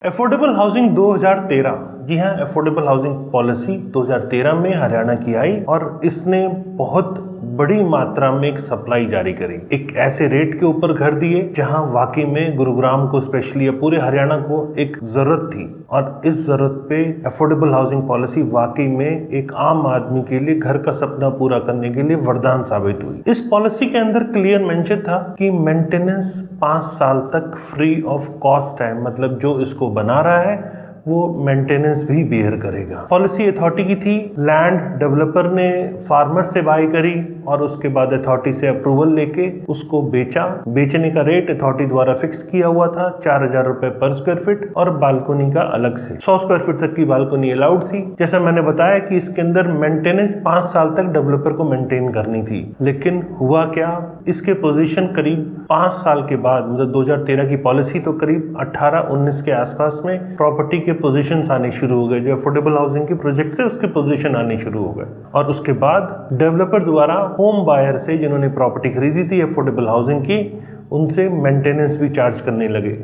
Affordable housing 2013, जी हाँ, affordable housing policy 2013 में हरियाणा की आई और इसने बहुत बड़ी मात्रा में एक सप्लाई जारी करी। एक ऐसे रेट के ऊपर घर दिए जहां वाकई में गुरुग्राम को स्पेशली या पूरे हरियाणा को एक जरूरत थी और इस जरूरत पे अफोर्डेबल हाउसिंग पॉलिसी वाकई में एक आम आदमी के लिए घर का सपना पूरा करने के लिए वरदान साबित हुई। इस पॉलिसी के अंदर क्लियर मेंशन था कि मेंटेनेंस 5 साल तक फ्री ऑफ कॉस्ट है, मतलब जो इसको बना रहा है वो मेंटेनेंस भी बेयर करेगा। पॉलिसी अथॉरिटी की थी, लैंड डेवलपर ने फार्मर से बाय करी और उसके बाद अथॉरिटी से अप्रूवल लेके उसको बेचा। बेचने का रेट अथॉरिटी द्वारा फिक्स किया हुआ था 4,000 रुपए पर स्क्वायर फीट और बालकोनी का अलग से 100 स्क्वायर फीट तक की बालकोनी अलाउड थी। जैसा मैंने बताया कि इसके अंदर मेंटेनेंस 5 साल तक डेवलपर को मेंटेन करनी थी, लेकिन हुआ क्या, इसके पोजीशन करीब 5 साल के बाद, मतलब 2013 की पॉलिसी तो करीब 18-19 के आसपास में प्रॉपर्टी के पोजीशंस आने शुरू हो गए। जो अफोर्डेबल हाउसिंग के प्रोजेक्ट से उसके पोजीशन आने शुरू हो गए और उसके बाद डेवलपर द्वारा होम बायर से जिन्होंने प्रॉपर्टी खरीदी थी अफोर्डेबल हाउसिंग की, उनसे मेंटेनेंस भी चार्ज करने लगे।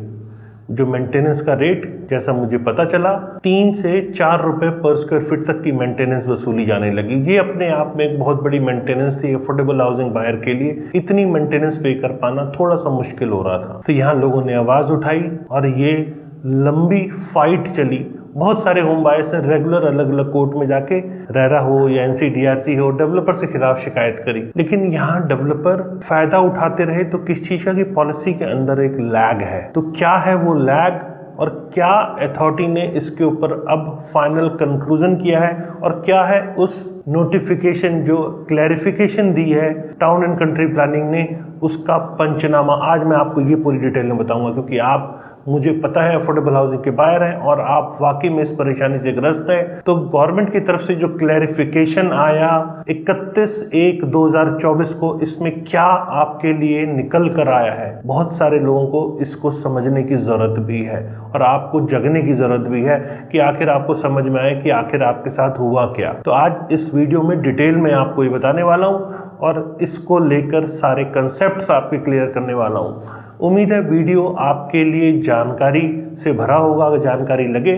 जो मेंटेनेंस का रेट, जैसा मुझे पता चला, 3 से 4 रुपए पर स्क्वायर फीट तक की मेंटेनेंस वसूली जाने लगी। ये अपने आप में एक बहुत बड़ी मेंटेनेंस थी अफोर्डेबल हाउसिंग बायर के लिए। इतनी मेंटेनेंस पे कर पाना थोड़ा सा मुश्किल हो रहा था, तो यहाँ लोगों ने आवाज उठाई और ये लंबी फाइट चली। बहुत सारे होम बायर्स ने रेगुलर अलग अलग कोर्ट में जाके रेरा हो या एनसीडीआरसी हो, डेवलपर से खिलाफ शिकायत करी, लेकिन यहाँ डेवलपर फायदा उठाते रहे। तो किस चीज का, कि पॉलिसी के अंदर एक लैग है। तो क्या है वो लैग और क्या अथॉरिटी ने इसके ऊपर अब फाइनल कंक्लूजन किया है और क्या है उस नोटिफिकेशन जो क्लैरिफिकेशन दी है टाउन एंड कंट्री प्लानिंग ने, उसका पंचनामा आज मैं आपको ये पूरी डिटेल में बताऊंगा, क्योंकि आप, मुझे पता है, अफोर्डेबल हाउसिंग के बायर हैं और आप वाकई में इस परेशानी से ग्रस्त हैं। तो गवर्नमेंट की तरफ से जो क्लैरिफिकेशन आया 31/1/2024 को, इसमें क्या आपके लिए निकल कर आया है, बहुत सारे लोगों को इसको समझने की जरूरत भी है और आपको जगने की जरूरत भी है कि आखिर आपको समझ में आए कि आखिर आपके साथ हुआ क्या। तो आज इस वीडियो में डिटेल में आपको ये बताने वाला हूँ और इसको लेकर सारे कंसेप्ट्स आपके क्लियर करने वाला हूँ। उम्मीद है वीडियो आपके लिए जानकारी से भरा होगा। अगर जानकारी लगे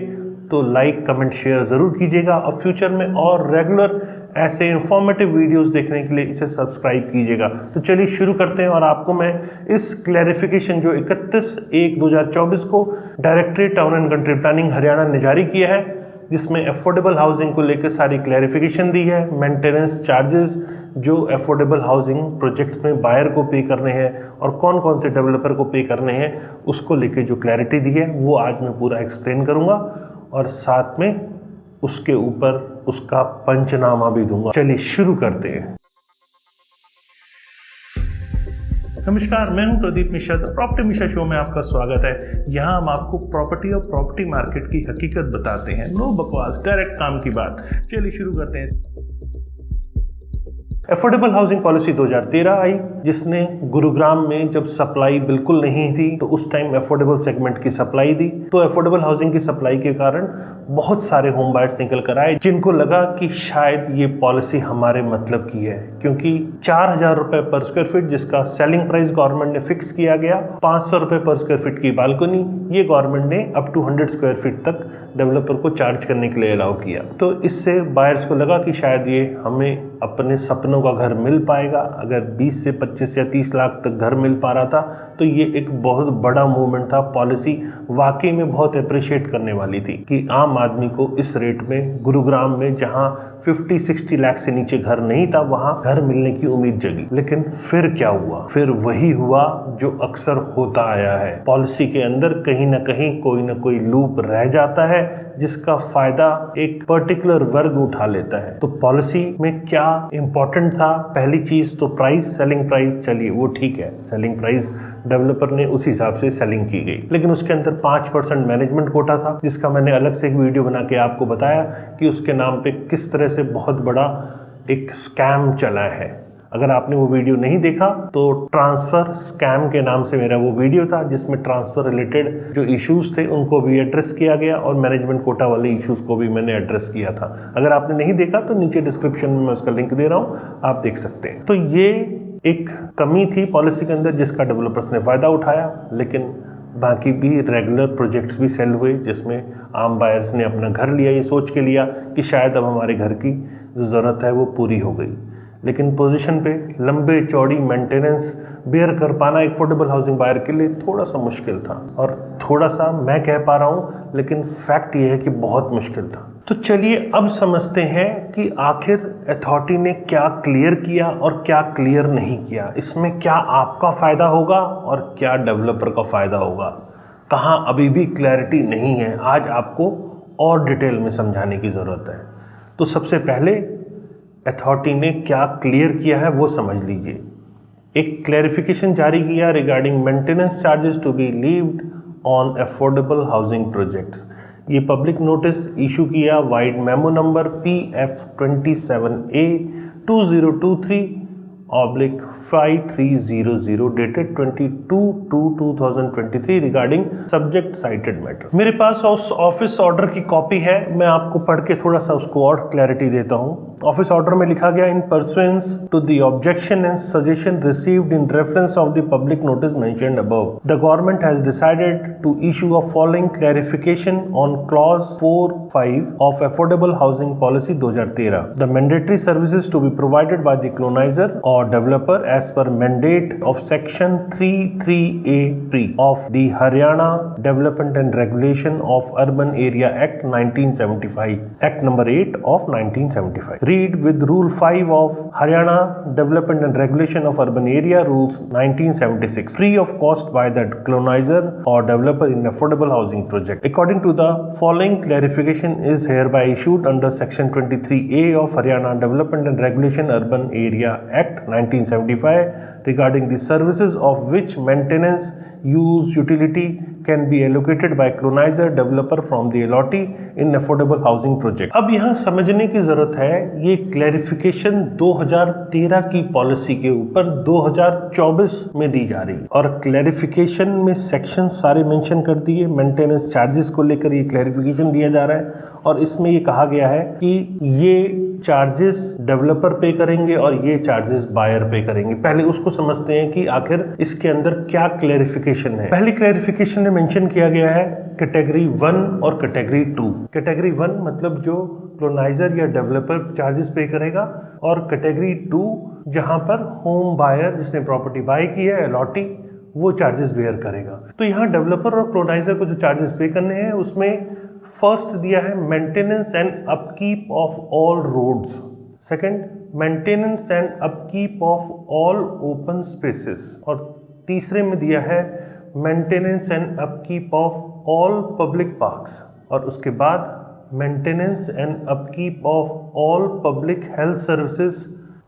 तो लाइक, कमेंट, शेयर जरूर कीजिएगा और फ्यूचर में और रेगुलर ऐसे इंफॉर्मेटिव वीडियोस देखने के लिए इसे सब्सक्राइब कीजिएगा। तो चलिए शुरू करते हैं और आपको मैं इस क्लैरिफिकेशन जो 31/1/2024 को directorate town and country planning Haryana ने जारी किया है, जिसमें अफोर्डेबल हाउसिंग को लेकर सारी क्लैरिफिकेशन दी है, मेंटेनेंस चार्जेस जो अफोर्डेबल हाउसिंग प्रोजेक्ट्स में बायर को पे करने हैं और कौन कौन से डेवलपर को पे करने हैं, उसको लेके जो क्लैरिटी दी है वो आज मैं पूरा एक्सप्लेन करूंगा और साथ में उसके ऊपर उसका पंचनामा भी दूंगा। चलिए शुरू करते हैं। नमस्कार, मैं हूं प्रदीप मिश्रा। प्रॉपर्टी मिश्रा शो में आपका स्वागत है। यहाँ हम आपको प्रॉपर्टी और प्रॉपर्टी मार्केट की हकीकत बताते हैं, नो बकवास, डायरेक्ट काम की बात। चलिए शुरू करते हैं। अफोर्डेबल हाउसिंग पॉलिसी 2013 आई, जिसने गुरुग्राम में जब सप्लाई बिल्कुल नहीं थी तो उस टाइम अफोर्डेबल सेगमेंट की सप्लाई दी। तो अफोर्डेबल हाउसिंग की सप्लाई के कारण बहुत सारे होम बायर्स निकल कर आए जिनको लगा कि शायद ये पॉलिसी हमारे मतलब की है, क्योंकि 4,000 रुपए पर स्क्वायर फीट जिसका सेलिंग प्राइस गवर्नमेंट ने फिक्स किया गया, 500 रुपए पर स्क्वायर फीट की बालकोनी, ये गवर्नमेंट ने अप टू 100 स्क्वायर फीट तक डेवलपर को चार्ज करने के लिए अलाउ किया। तो इससे बायर्स को लगा कि शायद ये हमें अपने सपनों का घर मिल पाएगा। अगर 20 से 25 या 30 लाख तक घर मिल पा रहा था तो ये एक बहुत बड़ा मूवमेंट था। पॉलिसी वाकई में बहुत अप्रिशिएट करने वाली थी कि आम आदमी को इस रेट में गुरुग्राम में, जहां 50-60 लाख से नीचे घर नहीं था, वहां घर मिलने की उम्मीद जगी। लेकिन फिर क्या हुआ? फिर वही हुआ जो अक्सर होता आया है। पॉलिसी के अंदर कहीं ना कोई लूप रह जाता है जिसका फायदा एक पर्टिकुलर वर्ग उठा लेता है। तो पॉलिसी में क्या इंपॉर्टेंट था? पहली चीज तो प्राइस, सेलिंग प्राइस। चलिए वो ठीक है, सेलिंग प्राइस डेवलपर ने उस हिसाब से सेलिंग की गई, लेकिन उसके अंदर 5% मैनेजमेंट कोटा था, जिसका मैंने अलग से एक वीडियो बना के आपको बताया कि उसके नाम पे किस तरह से बहुत बड़ा एक स्कैम चला है। अगर आपने वो वीडियो नहीं देखा तो ट्रांसफर स्कैम के नाम से मेरा वो वीडियो था, जिसमें ट्रांसफर रिलेटेड जो इश्यूज थे उनको भी एड्रेस किया गया और मैनेजमेंट कोटा वाले इश्यूज को भी मैंने एड्रेस किया था। अगर आपने नहीं देखा तो नीचे डिस्क्रिप्शन में मैं उसका लिंक दे रहा हूँ, आप देख सकते हैं। तो ये एक कमी थी पॉलिसी के अंदर जिसका डेवलपर्स ने फायदा उठाया, लेकिन बाकी भी रेगुलर प्रोजेक्ट्स भी सेल हुए जिसमें आम बायर्स ने अपना घर लिया, ये सोच के लिया कि शायद अब हमारे घर की जो ज़रूरत है वो पूरी हो गई। लेकिन पोजीशन पे लंबे चौड़ी मेंटेनेंस बेयर कर पाना एक अफोर्डेबल हाउसिंग बायर के लिए थोड़ा सा मुश्किल था, और थोड़ा सा मैं कह पा रहा हूँ लेकिन फैक्ट ये है कि बहुत मुश्किल था। तो चलिए अब समझते हैं कि आखिर अथॉरिटी ने क्या क्लियर किया और क्या क्लियर नहीं किया, इसमें क्या आपका फ़ायदा होगा और क्या डेवलपर का फ़ायदा होगा, कहाँ अभी भी क्लैरिटी नहीं है, आज आपको और डिटेल में समझाने की ज़रूरत है। तो सबसे पहले अथॉरिटी ने क्या क्लियर किया है वो समझ लीजिए। एक क्लैरिफिकेशन जारी किया regarding maintenance charges to be levied on affordable housing projects. ये पब्लिक नोटिस इशू किया vide memo number PF27A 2023/5300 dated 22/2/2023 regarding subject cited matter. मेरे पास उस ऑफिस ऑर्डर की कॉपी है, मैं आपको पढ़ के थोड़ा सा उसको और क्लैरिटी देता हूँ। ऑफिस ऑर्डर में लिखा गया, in pursuance to the objection and suggestion received in reference of the public notice mentioned above, the government has decided to issue a following clarification on clause 4(5) of affordable housing policy 2013। The mandatory services to be provided by the colonizer or developer as per mandate of section 33A3 of the Haryana Development and Regulation of Urban Area Act 1975, Act number 8 of 1975. Read with Rule 5 of Haryana Development and Regulation of Urban Area Rules 1976, free of cost by the colonizer or developer in affordable housing project. According to the following, clarification is hereby issued under section 23A of Haryana Development and Regulation Urban Area Act 1975 regarding the services of which maintenance, use, utility can be allocated by colonizer developer from the allotee in affordable housing project। अब यहाँ समझने की जरूरत है, ये clarification 2013 की policy के ऊपर 2024 में दी जा रही, और क्लैरिफिकेशन में सेक्शन सारे मेंशन कर दिए। मेंटेनेंस चार्जेस को लेकर ये क्लैरिफिकेशन दिया जा रहा है, और इसमें ये कहा गया है कि ये चार्जेस डेवलपर पे करेंगे और ये चार्जेस बायर पे करेंगे। पहले उसको समझते हैं कि आखिर इसके अंदर क्या क्लैरिफिकेशन है। पहली क्लैरिफिकेशन में मेंशन किया गया है कैटेगरी 1 और कैटेगरी 2। कैटेगरी 1 मतलब जो क्लोनाइजर या डेवलपर चार्जेस पे करेगा, और कैटेगरी 2 जहां पर होम बायर जिसने प्रॉपर्टी बाय की है, अलॉटी, वो चार्जेस बेयर करेगा। तो यहाँ डेवलपर और क्लोनाइजर को जो चार्जेस पे करने हैं उसमें फर्स्ट दिया है maintenance and upkeep of all roads, second maintenance and upkeep of all open spaces, और तीसरे में दिया है maintenance and upkeep of all public parks, और उसके बाद maintenance and upkeep of all public health services,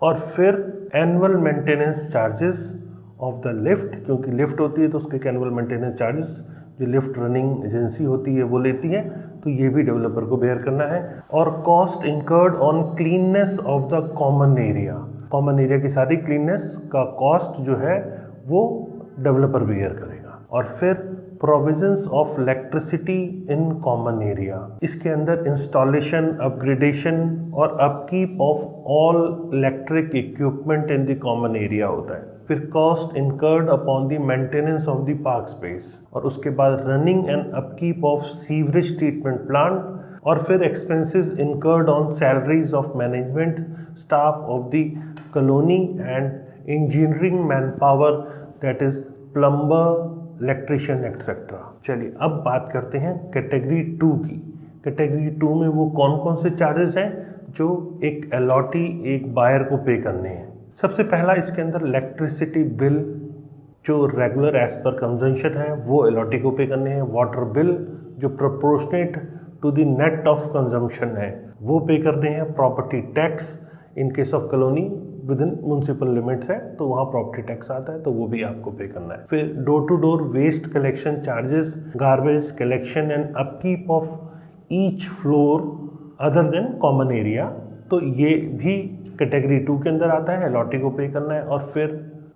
और फिर annual maintenance charges of the lift, क्योंकि लिफ्ट होती है तो उसके एनुअल मेंटेनेंस चार्जेस जो लिफ्ट रनिंग एजेंसी होती है वो लेती है, तो ये भी डेवलपर को बेयर करना है। और cost incurred on cleanliness of the common area, common area की सारी क्लीननेस का कॉस्ट जो है वो डेवलपर बेयर करेगा। और फिर provisions of electricity in common area, इसके अंदर इंस्टॉलेशन, अपग्रेडेशन और upkeep of all electric equipment in the common area होता है। फिर cost incurred upon the maintenance of the park space, और उसके बाद running and upkeep of sewerage treatment plant, और फिर expenses incurred on salaries of management staff of the colony and engineering man power, that is plumber, electrician etcetera. चलिए अब बात करते हैं कैटेगरी 2 की। कैटेगरी 2 में वो कौन कौन से चार्जेस हैं जो एक अलॉटी, एक बायर को पे करने हैं। सबसे पहला इसके अंदर इलेक्ट्रिसिटी बिल जो रेगुलर एज पर कंजम्पशन है वो अलॉटी को पे करने हैं। वाटर बिल जो proportionate to the net of consumption है वो पे करने हैं। Property tax in case of colony within municipal limits है तो वहाँ प्रॉपर्टी टैक्स आता है तो वो भी आपको पे करना है। फिर door to door waste collection charges, garbage collection and upkeep of each floor other than common area, तो ये भी कैटेगरी 2 के अंदर आता है, अलॉटी को पे करना है। और फिर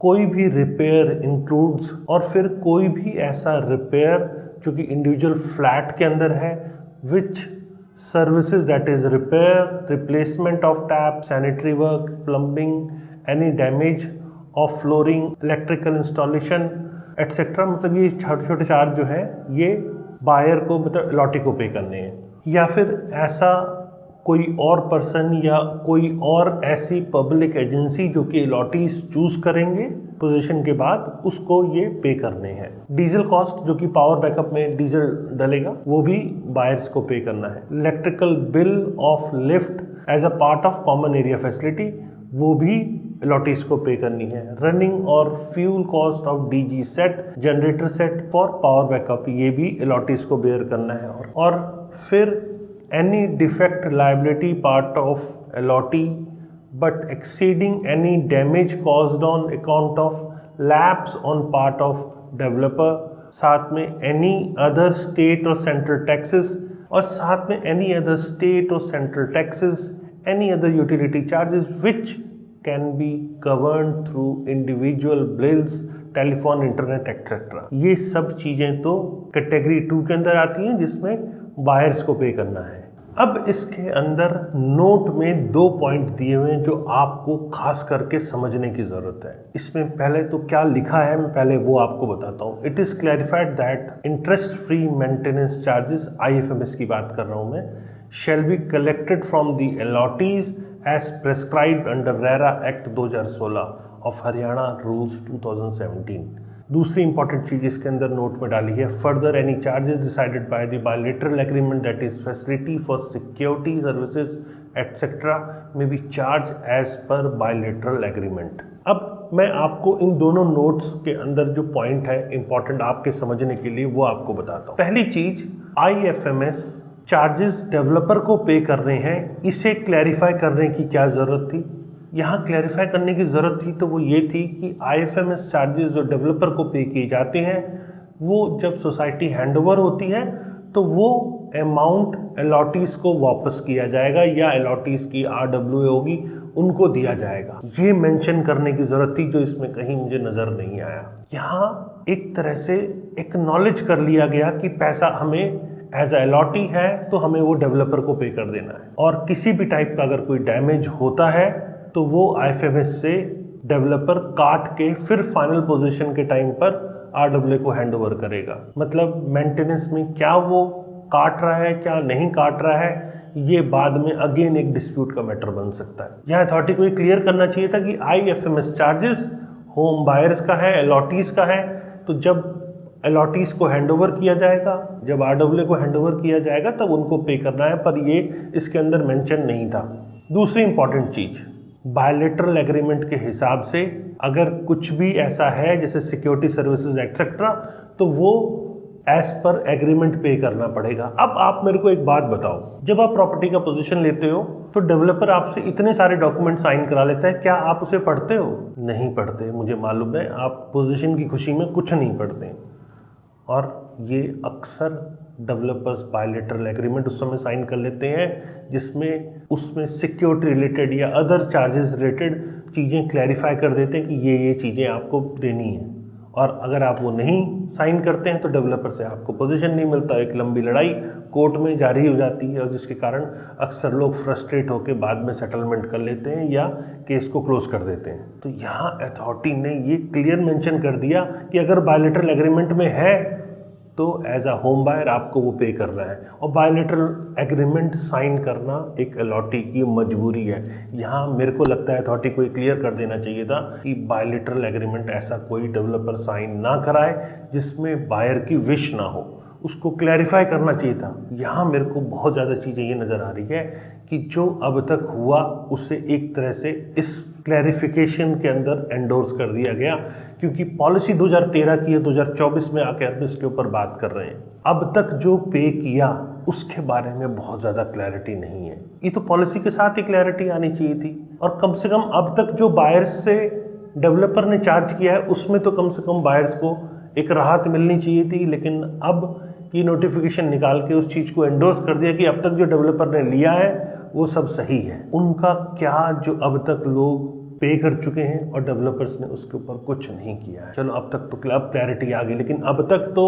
कोई भी रिपेयर इंक्लूड्स, और फिर कोई भी ऐसा रिपेयर जो कि इंडिविजुअल फ्लैट के अंदर है, which services that is repair, replacement of tap, sanitary work, plumbing, any damage of flooring, electrical installation, etcetera, मतलब ये छोटे छोटे चार्ज जो है ये बायर को मतलब अलॉटी को पे करने हैं। या फिर ऐसा कोई और पर्सन या कोई और ऐसी पब्लिक एजेंसी जो कि अलॉटीज चूज करेंगे पोजीशन के बाद, उसको ये पे करने हैं। डीजल कॉस्ट जो कि पावर बैकअप में डीजल डलेगा वो भी बायर्स को पे करना है। Electrical bill of lift as a part of common area facility वो भी अलॉटीज को पे करनी है। रनिंग और fuel cost of DG set, generator set for power backup, ये भी अलॉटीज को बेयर करना है। और फिर any defect liability part of allottee but exceeding any damage caused on account of lapse on part of developer, साथ में any other state or central taxes, और साथ में any other state or central taxes, any other utility charges which can be governed through individual bills, telephone, internet etcetera. ये सब चीज़ें तो category 2 के अंदर आती हैं जिसमें बायर्स को पे करना है। अब इसके अंदर नोट में 2 पॉइंट दिए हुए हैं जो आपको खास करके समझने की ज़रूरत है। इसमें पहले तो क्या लिखा है मैं पहले वो आपको बताता हूँ। It is clarified that interest free maintenance charges, IFMS की बात कर रहा हूँ मैं, shall be collected from the allottees as prescribed under RERA Act 2016 of Haryana Rules 2017। दूसरी इंपॉर्टेंट चीज इसके अंदर नोट में डाली है, further any charges decided by the bilateral agreement that is facility for security services etcetera में be charge as per bilateral agreement. अब मैं आपको इन दोनों नोट्स के अंदर जो पॉइंट है इंपॉर्टेंट आपके समझने के लिए वो आपको बताता हूँ। पहली चीज, IFMS चार्जेस डेवलपर को पे कर रहे हैं, इसे क्लैरिफाई करने की क्या जरूरत थी? यहाँ क्लैरिफाई करने की ज़रूरत थी तो वो ये थी कि IFMS चार्जेस जो डेवलपर को पे किए जाते हैं वो जब सोसाइटी हैंडओवर होती है तो वो अमाउंट अलॉटीज़ को वापस किया जाएगा या अलॉटीज़ की RWA होगी उनको दिया जाएगा। ये मेंशन करने की ज़रूरत थी जो इसमें कहीं मुझे नज़र नहीं आया। यहाँ एक तरह से एक्नॉलेज कर लिया गया कि पैसा हमें एज अलॉटी है तो हमें वो डेवलपर को पे कर देना है, और किसी भी टाइप का अगर कोई डैमेज होता है तो वो IFMS से डेवलपर काट के फिर फाइनल पोजीशन के टाइम पर RWA को हैंड ओवर करेगा। मतलब मेंटेनेंस में क्या वो काट रहा है क्या नहीं काट रहा है, ये बाद में अगेन एक डिस्प्यूट का मैटर बन सकता है। यहाँ अथॉरिटी को ये क्लियर करना चाहिए था कि IFMS चार्जेस होम बायर्स का है, अलॉटीज का है, तो जब अलॉटीज को हैंड ओवर किया जाएगा, जब RWA को हैंड ओवर किया जाएगा तब उनको पे करना है, पर ये इसके अंदर मेंशन नहीं था। दूसरी इंपॉर्टेंट चीज, बायलैटरल एग्रीमेंट के हिसाब से अगर कुछ भी ऐसा है जैसे सिक्योरिटी सर्विसेज एक्सेट्रा तो वो एज पर एग्रीमेंट पे करना पड़ेगा। अब आप मेरे को एक बात बताओ, जब आप प्रॉपर्टी का पोजीशन लेते हो तो डेवलपर आपसे इतने सारे डॉक्यूमेंट साइन करा लेता है, क्या आप उसे पढ़ते हो? नहीं पढ़ते, मुझे मालूम है आप पोजीशन की खुशी में कुछ नहीं पढ़ते। और ये अक्सर डेवलपर्स बायलैटरल एग्रीमेंट उस समय साइन कर लेते हैं जिसमें उसमें सिक्योरिटी रिलेटेड या अदर चार्जेस रिलेटेड चीज़ें क्लैरिफाई कर देते हैं कि ये चीज़ें आपको देनी है, और अगर आप वो नहीं साइन करते हैं तो डेवलपर से आपको पोजीशन नहीं मिलता। एक लंबी लड़ाई कोर्ट में जारी हो जाती है और जिसके कारण अक्सर लोग फ्रस्ट्रेट होकर बाद में सेटलमेंट कर लेते हैं या केस को क्लोज कर देते हैं। तो यहाँ अथॉरिटी ने ये क्लियर मेंशन कर दिया कि अगर बायलैटरल एग्रीमेंट में है तो एज अ होम बायर आपको वो पे करना है, और बायलैटरल एग्रीमेंट साइन करना एक अलॉटी की मजबूरी है। यहाँ मेरे को लगता है अथॉरिटी को क्लियर कर देना चाहिए था कि बायलैटरल एग्रीमेंट ऐसा कोई डेवलपर साइन ना कराए जिसमें बायर की विश ना हो, उसको क्लैरिफाई करना चाहिए था। यहाँ मेरे को बहुत ज़्यादा चीज़ें ये नज़र आ रही है कि जो अब तक हुआ उससे एक तरह से इस क्लैरिफिकेशन के अंदर एंडोर्स कर दिया गया, क्योंकि पॉलिसी 2013 की है, 2024 में आकर हम इसके ऊपर बात कर रहे हैं। अब तक जो पे किया उसके बारे में बहुत ज़्यादा क्लैरिटी नहीं है। ये तो पॉलिसी के साथ ही क्लैरिटी आनी चाहिए थी, और कम से कम अब तक जो बायर्स से डेवलपर ने चार्ज किया है उसमें तो कम से कम बायर्स को एक राहत मिलनी चाहिए थी। लेकिन अब ये नोटिफिकेशन निकाल के उस चीज़ को एंडोर्स कर दिया कि अब तक जो डेवलपर ने लिया है वो सब सही है। उनका क्या जो अब तक लोग पे कर चुके हैं और डेवलपर्स ने उसके ऊपर कुछ नहीं किया है। चलो अब तक तो अब क्लैरिटी आ गई, लेकिन अब तक तो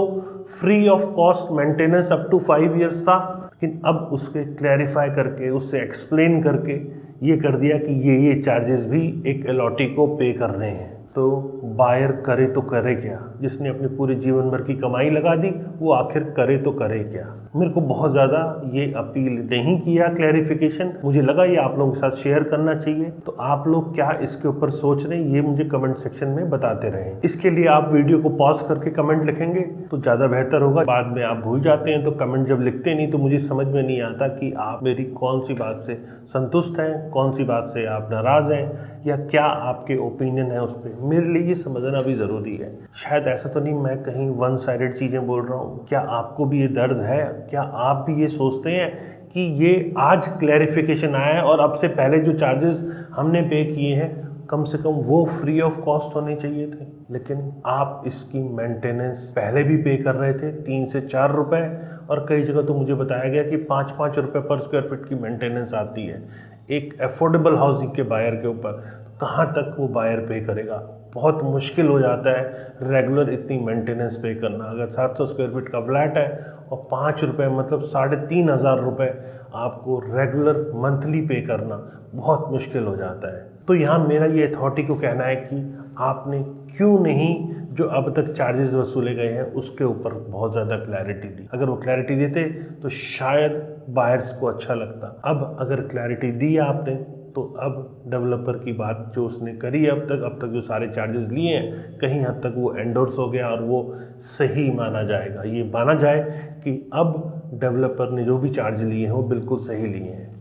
free of cost maintenance up to 5 years था, लेकिन अब उसके क्लैरिफाई करके उससे एक्सप्लेन करके ये कर दिया कि ये चार्जेस भी एक अलॉटी को पे कर रहे हैं। तो बायर करे तो करे क्या? जिसने अपनी पूरी जीवन भर की कमाई लगा दी वो आखिर करे तो करे क्या? मेरे को बहुत ज़्यादा ये अपील नहीं किया क्लैरिफिकेशन, मुझे लगा ये आप लोगों के साथ शेयर करना चाहिए। तो आप लोग क्या इसके ऊपर सोच रहे हैं ये मुझे कमेंट सेक्शन में बताते रहें। इसके लिए आप वीडियो को पॉज करके कमेंट लिखेंगे तो ज़्यादा बेहतर होगा। बाद में आप भूल जाते हैं तो कमेंट जब लिखते नहीं तो मुझे समझ में नहीं आता कि आप मेरी कौन सी बात से संतुष्ट हैं, कौन सी बात से आप नाराज़ हैं, या क्या आपके ओपिनियन है उस पर। मेरे लिए ये समझना भी ज़रूरी है। शायद ऐसा तो नहीं मैं कहीं वन साइडेड चीज़ें बोल रहा हूँ। क्या आपको भी ये दर्द है? क्या आप भी ये सोचते हैं कि ये आज क्लैरिफिकेशन आया है और अब से पहले जो चार्जेस हमने पे किए हैं कम से कम वो फ्री ऑफ कॉस्ट होने चाहिए थे, लेकिन आप इसकी मेंटेनेंस पहले भी पे कर रहे थे 3 से 4 रुपए, और कई जगह तो मुझे बताया गया कि 5-5 रुपए पर स्क्वायर फीट की मेंटेनेंस आती है एक अफोर्डेबल हाउसिंग के बायर के ऊपर। कहाँ तक वो बायर पे करेगा? बहुत मुश्किल हो जाता है रेगुलर इतनी मेंटेनेंस पे करना। अगर 700 स्क्वायर फीट का फ्लैट है और 5 रुपये मतलब 3,500 रुपये आपको रेगुलर मंथली पे करना बहुत मुश्किल हो जाता है। तो यहाँ मेरा ये अथॉरिटी को कहना है कि आपने क्यों नहीं जो अब तक चार्जेस वसूले गए हैं उसके ऊपर बहुत ज़्यादा क्लैरिटी दी। अगर वो क्लैरिटी देते तो शायद बायर्स को अच्छा लगता। अब अगर क्लैरिटी दी आपने तो अब डेवलपर की बात जो उसने करी है अब तक जो सारे चार्जेस लिए हैं कहीं हद तक वो एंडोर्स हो गया और वो सही माना जाएगा। ये माना जाए कि अब डेवलपर ने जो भी चार्ज लिए हैं वो बिल्कुल सही लिए हैं।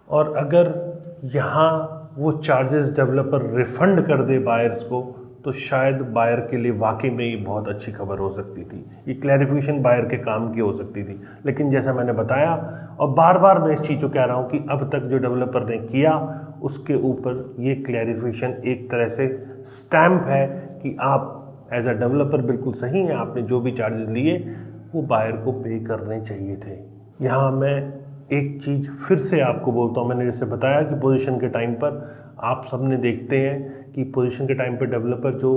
और अगर यहाँ वो चार्जेस डेवलपर रिफंड कर दे बायर्स को तो शायद बायर के लिए वाकई में ये बहुत अच्छी खबर हो सकती थी। ये क्लैरिफिकेशन बायर के काम की हो सकती थी। लेकिन जैसा मैंने बताया और बार बार मैं इस चीज़ को कह रहा हूँ कि अब तक जो डेवलपर ने किया उसके ऊपर ये क्लैरिफिकेशन एक तरह से स्टैम्प है कि आप एज अ डेवलपर बिल्कुल सही हैं, आपने जो भी चार्जेस लिए वो बायर को पे करने चाहिए थे। यहाँ मैं एक चीज़ फिर से आपको बोलता हूँ, मैंने जैसे बताया कि पोजीशन के टाइम पर आप सबने देखते हैं कि पोजीशन के टाइम पर डेवलपर जो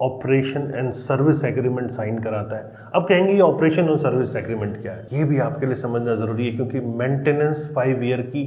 operation and service agreement sign कराता है। अब कहेंगे ये ऑपरेशन और सर्विस एग्रीमेंट क्या है? ये भी आपके लिए समझना ज़रूरी है क्योंकि मेंटेनेंस 5 ईयर की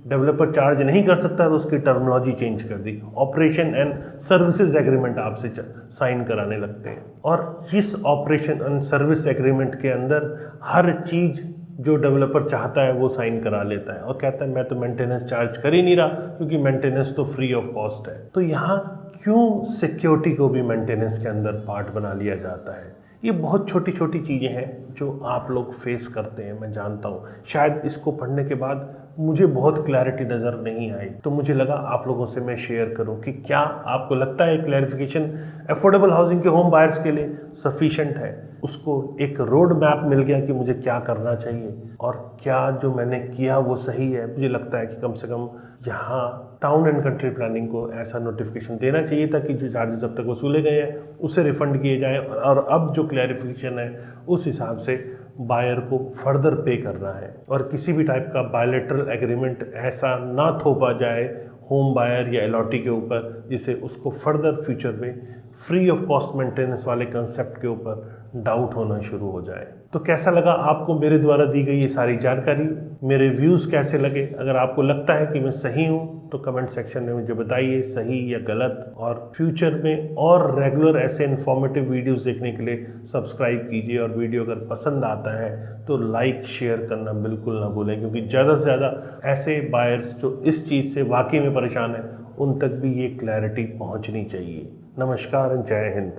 डेवलपर चार्ज नहीं कर सकता तो उसकी टर्मिनोलॉजी चेंज कर दी। ऑपरेशन एंड सर्विसेज एग्रीमेंट आपसे साइन कराने लगते हैं और इस ऑपरेशन एंड सर्विस एग्रीमेंट के अंदर हर चीज़ जो डेवलपर चाहता है वो साइन करा लेता है और कहता है मैं तो मेंटेनेंस चार्ज कर ही नहीं रहा क्योंकि मेंटेनेंस तो फ्री ऑफ कॉस्ट है। तो यहाँ क्यों सिक्योरिटी को भी मेंटेनेंस के अंदर पार्ट बना लिया जाता है? ये बहुत छोटी छोटी चीज़ें हैं जो आप लोग फेस करते हैं, मैं जानता हूँ। शायद इसको पढ़ने के बाद मुझे बहुत क्लैरिटी नज़र नहीं आई तो मुझे लगा आप लोगों से मैं शेयर करूं कि क्या आपको लगता है क्लैरिफिकेशन अफोर्डेबल हाउसिंग के होम बायर्स के लिए सफिशिएंट है? उसको एक रोड मैप मिल गया कि मुझे क्या करना चाहिए और क्या जो मैंने किया वो सही है? मुझे लगता है कि कम से कम यहाँ टाउन एंड कंट्री प्लानिंग को ऐसा नोटिफिकेशन देना चाहिए ताकि जो चार्जेस अब तक वसूले गए हैं उसे रिफंड किए जाएँ और अब जो क्लैरिफिकेशन है उस हिसाब से बायर को फर्दर पे करना है और किसी भी टाइप का बायलैटरल एग्रीमेंट ऐसा ना थोपा जाए होम बायर या अलॉटी के ऊपर जिससे उसको फर्दर फ्यूचर में फ्री ऑफ कॉस्ट मेंटेनेंस वाले कंसेप्ट के ऊपर डाउट होना शुरू हो जाए। तो कैसा लगा आपको मेरे द्वारा दी गई ये सारी जानकारी? मेरे व्यूज़ कैसे लगे? अगर आपको लगता है कि मैं सही हूँ तो कमेंट सेक्शन में मुझे बताइए सही या गलत। और फ्यूचर में और रेगुलर ऐसे इन्फॉर्मेटिव वीडियोस देखने के लिए सब्सक्राइब कीजिए और वीडियो अगर पसंद आता है तो लाइक शेयर करना बिल्कुल ना भूलें क्योंकि ज़्यादा से ज़्यादा ऐसे बायर्स जो इस चीज़ से वाकई में परेशान हैं उन तक भी ये क्लैरिटी पहुँचनी चाहिए। नमस्कार एंड जय हिंद।